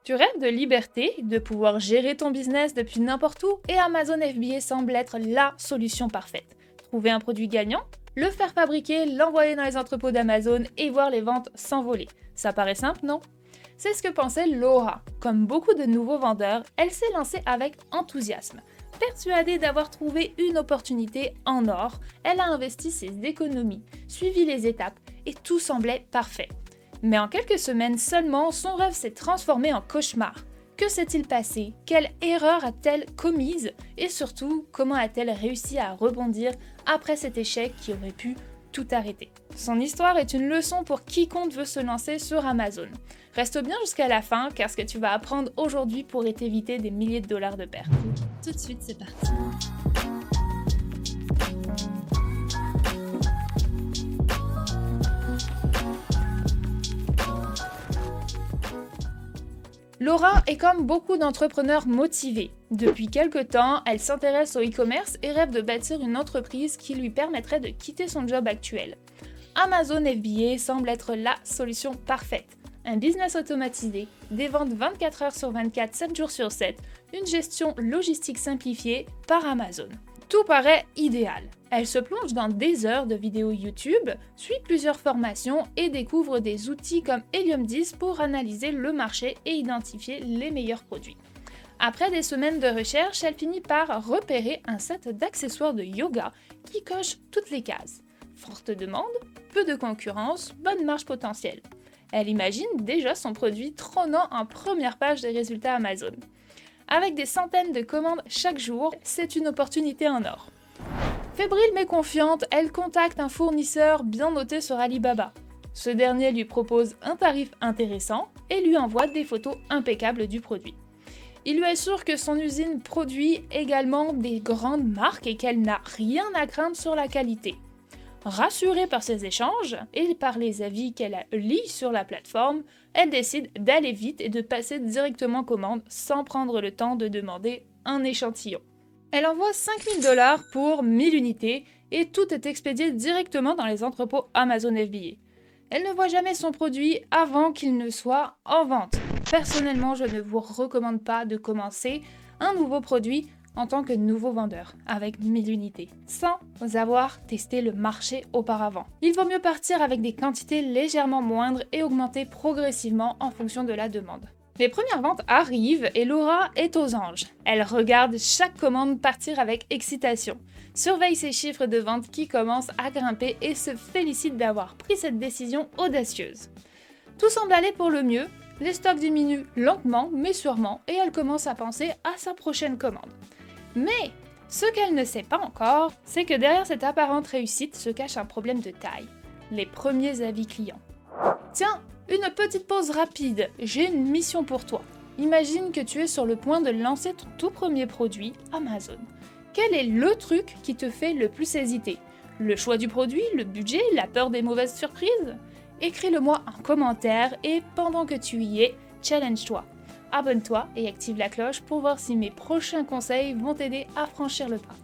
Tu rêves de liberté, de pouvoir gérer ton business depuis n'importe où et Amazon FBA semble être la solution parfaite. Trouver un produit gagnant, le faire fabriquer, l'envoyer dans les entrepôts d'Amazon et voir les ventes s'envoler. Ça paraît simple, non? C'est ce que pensait Laura. Comme beaucoup de nouveaux vendeurs, elle s'est lancée avec enthousiasme. Persuadée d'avoir trouvé une opportunité en or, elle a investi ses économies, suivi les étapes et tout semblait parfait. Mais en quelques semaines seulement, son rêve s'est transformé en cauchemar. Que s'est-il passé? Quelle erreur a-t-elle commise? Et surtout, comment a-t-elle réussi à rebondir après cet échec qui aurait pu tout arrêter? Son histoire est une leçon pour quiconque veut se lancer sur Amazon. Reste bien jusqu'à la fin car ce que tu vas apprendre aujourd'hui pourrait t'éviter des milliers de dollars de pertes. Tout de suite, c'est parti. Laura est comme beaucoup d'entrepreneurs motivés. Depuis quelque temps, elle s'intéresse au e-commerce et rêve de bâtir une entreprise qui lui permettrait de quitter son job actuel. Amazon FBA semble être la solution parfaite. Un business automatisé, des ventes 24 heures sur 24, 7 jours sur 7, une gestion logistique simplifiée par Amazon. Tout paraît idéal. Elle se plonge dans des heures de vidéos YouTube, suit plusieurs formations et découvre des outils comme Helium 10 pour analyser le marché et identifier les meilleurs produits. Après des semaines de recherche, elle finit par repérer un set d'accessoires de yoga qui coche toutes les cases. Forte demande, peu de concurrence, bonne marge potentielle. Elle imagine déjà son produit trônant en première page des résultats Amazon. Avec des centaines de commandes chaque jour, c'est une opportunité en or. Fébrile mais confiante, elle contacte un fournisseur bien noté sur Alibaba. Ce dernier lui propose un tarif intéressant et lui envoie des photos impeccables du produit. Il lui assure que son usine produit également des grandes marques et qu'elle n'a rien à craindre sur la qualité. Rassurée par ces échanges et par les avis qu'elle lit sur la plateforme, elle décide d'aller vite et de passer directement commande sans prendre le temps de demander un échantillon. Elle envoie 5 000 $ pour 1000 unités et tout est expédié directement dans les entrepôts Amazon FBA. Elle ne voit jamais son produit avant qu'il ne soit en vente. Personnellement, je ne vous recommande pas de commencer un nouveau produit en tant que nouveau vendeur, avec 1000 unités, sans avoir testé le marché auparavant. Il vaut mieux partir avec des quantités légèrement moindres et augmenter progressivement en fonction de la demande. Les premières ventes arrivent et Laura est aux anges. Elle regarde chaque commande partir avec excitation, surveille ses chiffres de vente qui commencent à grimper et se félicite d'avoir pris cette décision audacieuse. Tout semble aller pour le mieux, les stocks diminuent lentement mais sûrement et elle commence à penser à sa prochaine commande. Mais ce qu'elle ne sait pas encore, c'est que derrière cette apparente réussite se cache un problème de taille, les premiers avis clients. Tiens, une petite pause rapide, j'ai une mission pour toi. Imagine que tu es sur le point de lancer ton tout premier produit, Amazon. Quel est le truc qui te fait le plus hésiter? Le choix du produit, le budget, la peur des mauvaises surprises? Écris-le-moi en commentaire et pendant que tu y es, challenge-toi. Abonne-toi et active la cloche pour voir si mes prochains conseils vont t'aider à franchir le pas.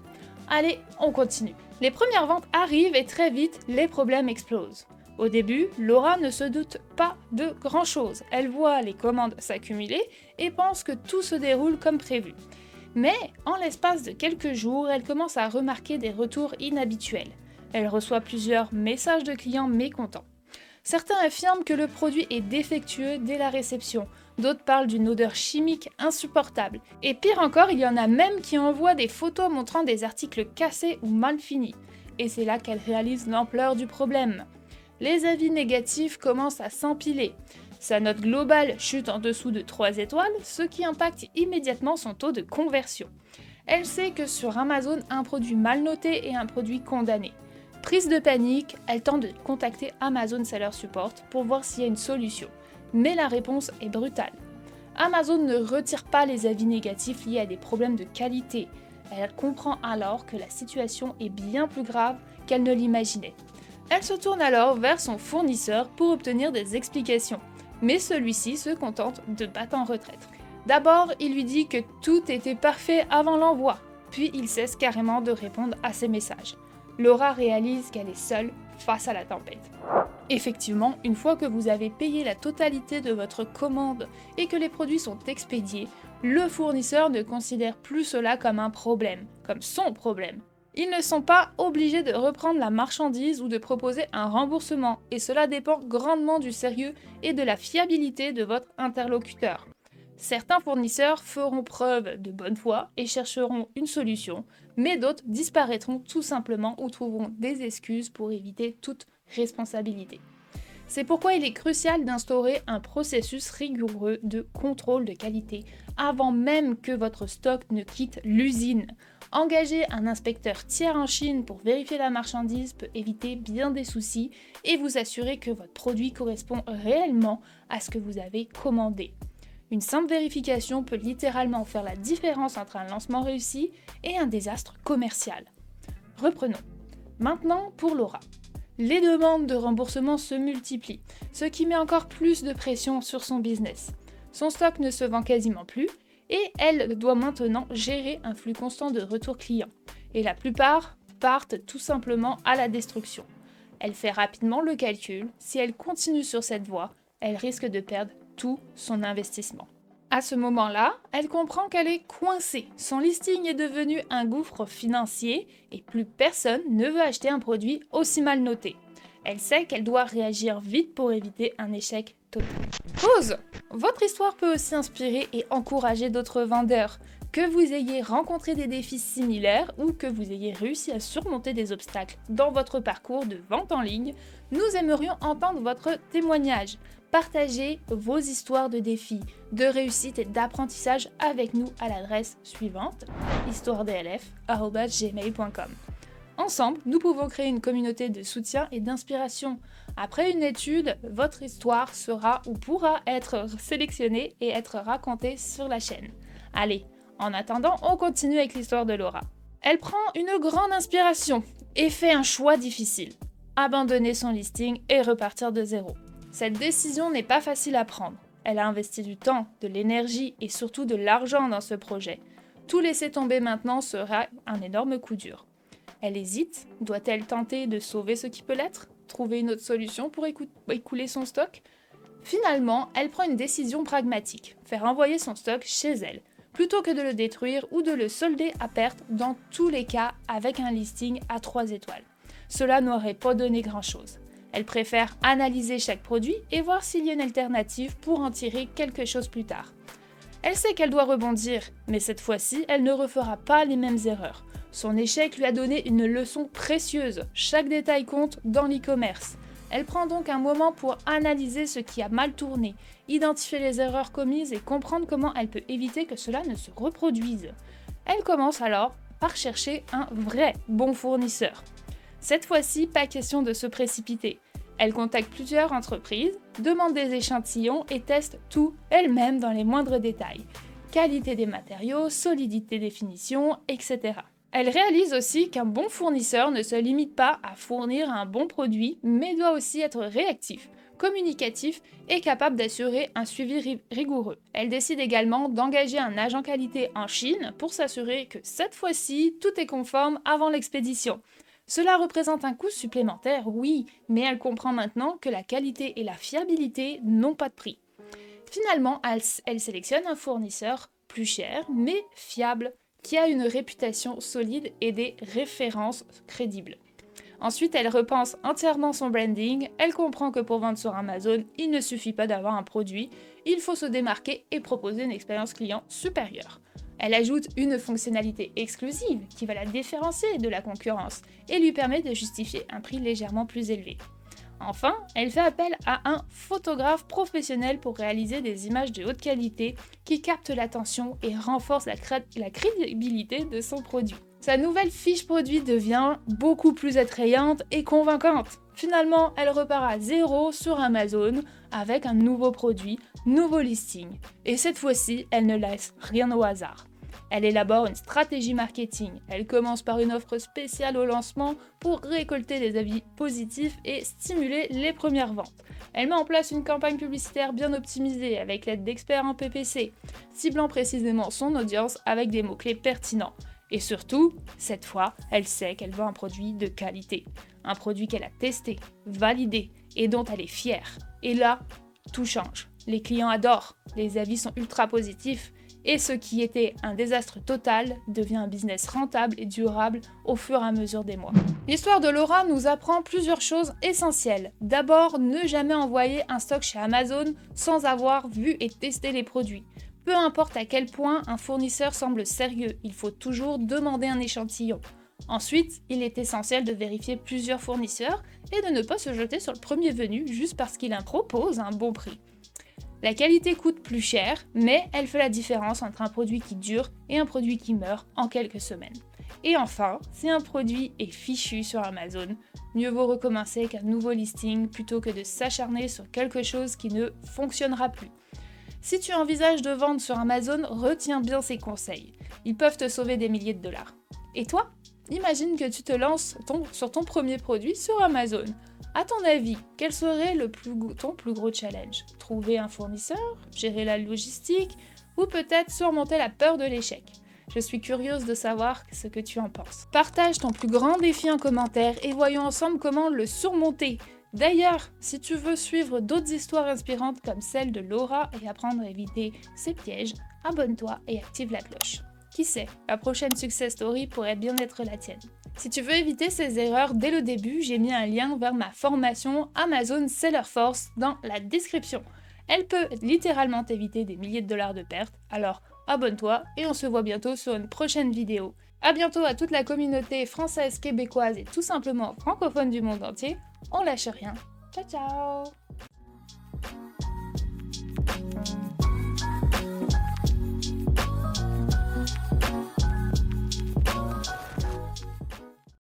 Allez, on continue. Les premières ventes arrivent et très vite, les problèmes explosent. Au début, Laura ne se doute pas de grand-chose. Elle voit les commandes s'accumuler et pense que tout se déroule comme prévu. Mais, en l'espace de quelques jours, elle commence à remarquer des retours inhabituels. Elle reçoit plusieurs messages de clients mécontents. Certains affirment que le produit est défectueux dès la réception, d'autres parlent d'une odeur chimique insupportable, et pire encore, il y en a même qui envoient des photos montrant des articles cassés ou mal finis. Et c'est là qu'elle réalise l'ampleur du problème. Les avis négatifs commencent à s'empiler. Sa note globale chute en dessous de 3 étoiles, ce qui impacte immédiatement son taux de conversion. Elle sait que sur Amazon, un produit mal noté est un produit condamné. Prise de panique, elle tente de contacter Amazon Seller Support pour voir s'il y a une solution. Mais la réponse est brutale. Amazon ne retire pas les avis négatifs liés à des problèmes de qualité. Elle comprend alors que la situation est bien plus grave qu'elle ne l'imaginait. Elle se tourne alors vers son fournisseur pour obtenir des explications. Mais celui-ci se contente de battre en retraite. D'abord, il lui dit que tout était parfait avant l'envoi, puis il cesse carrément de répondre à ses messages. Laura réalise qu'elle est seule face à la tempête. Effectivement, une fois que vous avez payé la totalité de votre commande et que les produits sont expédiés, le fournisseur ne considère plus cela comme un problème, comme son problème. Ils ne sont pas obligés de reprendre la marchandise ou de proposer un remboursement, et cela dépend grandement du sérieux et de la fiabilité de votre interlocuteur. Certains fournisseurs feront preuve de bonne foi et chercheront une solution, mais d'autres disparaîtront tout simplement ou trouveront des excuses pour éviter toute responsabilité. C'est pourquoi il est crucial d'instaurer un processus rigoureux de contrôle de qualité avant même que votre stock ne quitte l'usine. Engager un inspecteur tiers en Chine pour vérifier la marchandise peut éviter bien des soucis et vous assurer que votre produit correspond réellement à ce que vous avez commandé. Une simple vérification peut littéralement faire la différence entre un lancement réussi et un désastre commercial. Reprenons. Maintenant pour Laura. Les demandes de remboursement se multiplient, ce qui met encore plus de pression sur son business. Son stock ne se vend quasiment plus et elle doit maintenant gérer un flux constant de retours clients. Et la plupart partent tout simplement à la destruction. Elle fait rapidement le calcul, si elle continue sur cette voie, elle risque de perdre tout son investissement. À ce moment-là, elle comprend qu'elle est coincée. Son listing est devenu un gouffre financier et plus personne ne veut acheter un produit aussi mal noté. Elle sait qu'elle doit réagir vite pour éviter un échec total. Pause! Votre histoire peut aussi inspirer et encourager d'autres vendeurs. Que vous ayez rencontré des défis similaires ou que vous ayez réussi à surmonter des obstacles dans votre parcours de vente en ligne, nous aimerions entendre votre témoignage. Partagez vos histoires de défis, de réussite et d'apprentissage avec nous à l'adresse suivante, histoiredlf@gmail.com. Ensemble, nous pouvons créer une communauté de soutien et d'inspiration. Après une étude, votre histoire sera ou pourra être sélectionnée et être racontée sur la chaîne. Allez, en attendant, on continue avec l'histoire de Laura. Elle prend une grande inspiration et fait un choix difficile. Abandonner son listing et repartir de zéro. Cette décision n'est pas facile à prendre. Elle a investi du temps, de l'énergie et surtout de l'argent dans ce projet. Tout laisser tomber maintenant sera un énorme coup dur. Elle hésite. Doit-elle tenter de sauver ce qui peut l'être? Trouver une autre solution pour écouler son stock? Finalement, elle prend une décision pragmatique. Faire envoyer son stock chez elle, plutôt que de le détruire ou de le solder à perte dans tous les cas avec un listing à 3 étoiles. Cela n'aurait pas donné grand-chose. Elle préfère analyser chaque produit et voir s'il y a une alternative pour en tirer quelque chose plus tard. Elle sait qu'elle doit rebondir, mais cette fois-ci, elle ne refera pas les mêmes erreurs. Son échec lui a donné une leçon précieuse. Chaque détail compte dans l'e-commerce. Elle prend donc un moment pour analyser ce qui a mal tourné, identifier les erreurs commises et comprendre comment elle peut éviter que cela ne se reproduise. Elle commence alors par chercher un vrai bon fournisseur. Cette fois-ci, pas question de se précipiter. Elle contacte plusieurs entreprises, demande des échantillons et teste tout elle-même dans les moindres détails. Qualité des matériaux, solidité des finitions, etc. Elle réalise aussi qu'un bon fournisseur ne se limite pas à fournir un bon produit, mais doit aussi être réactif, communicatif et capable d'assurer un suivi rigoureux. Elle décide également d'engager un agent qualité en Chine pour s'assurer que cette fois-ci, tout est conforme avant l'expédition. Cela représente un coût supplémentaire, oui, mais elle comprend maintenant que la qualité et la fiabilité n'ont pas de prix. Finalement, elle sélectionne un fournisseur plus cher, mais fiable, qui a une réputation solide et des références crédibles. Ensuite, elle repense entièrement son branding, elle comprend que pour vendre sur Amazon, il ne suffit pas d'avoir un produit, il faut se démarquer et proposer une expérience client supérieure. Elle ajoute une fonctionnalité exclusive qui va la différencier de la concurrence et lui permet de justifier un prix légèrement plus élevé. Enfin, elle fait appel à un photographe professionnel pour réaliser des images de haute qualité qui captent l'attention et renforcent la crédibilité de son produit. Sa nouvelle fiche produit devient beaucoup plus attrayante et convaincante. Finalement, elle repart à zéro sur Amazon avec un nouveau produit, nouveau listing. Et cette fois-ci, elle ne laisse rien au hasard. Elle élabore une stratégie marketing. Elle commence par une offre spéciale au lancement pour récolter des avis positifs et stimuler les premières ventes. Elle met en place une campagne publicitaire bien optimisée avec l'aide d'experts en PPC, ciblant précisément son audience avec des mots-clés pertinents. Et surtout, cette fois, elle sait qu'elle veut un produit de qualité. Un produit qu'elle a testé, validé et dont elle est fière. Et là, tout change. Les clients adorent, les avis sont ultra positifs, et ce qui était un désastre total devient un business rentable et durable au fur et à mesure des mois. L'histoire de Laura nous apprend plusieurs choses essentielles. D'abord, ne jamais envoyer un stock chez Amazon sans avoir vu et testé les produits. Peu importe à quel point un fournisseur semble sérieux, il faut toujours demander un échantillon. Ensuite, il est essentiel de vérifier plusieurs fournisseurs et de ne pas se jeter sur le premier venu juste parce qu'il en propose un bon prix. La qualité coûte plus cher, mais elle fait la différence entre un produit qui dure et un produit qui meurt en quelques semaines. Et enfin, si un produit est fichu sur Amazon, mieux vaut recommencer qu'un nouveau listing plutôt que de s'acharner sur quelque chose qui ne fonctionnera plus. Si tu envisages de vendre sur Amazon, retiens bien ces conseils. Ils peuvent te sauver des milliers de dollars. Et toi ? Imagine que tu te lances sur ton premier produit sur Amazon. À ton avis, quel serait ton plus gros challenge ? Trouver un fournisseur, gérer la logistique, ou peut-être surmonter la peur de l'échec ? Je suis curieuse de savoir ce que tu en penses. Partage ton plus grand défi en commentaire et voyons ensemble comment le surmonter. D'ailleurs, si tu veux suivre d'autres histoires inspirantes comme celle de Laura et apprendre à éviter ces pièges, abonne-toi et active la cloche. Qui sait, la prochaine success story pourrait bien être la tienne. Si tu veux éviter ces erreurs dès le début, j'ai mis un lien vers ma formation Amazon Seller Force dans la description. Elle peut littéralement t'éviter des milliers de dollars de pertes, alors abonne-toi et on se voit bientôt sur une prochaine vidéo. A bientôt à toute la communauté française, québécoise et tout simplement francophone du monde entier. On lâche rien. Ciao ciao!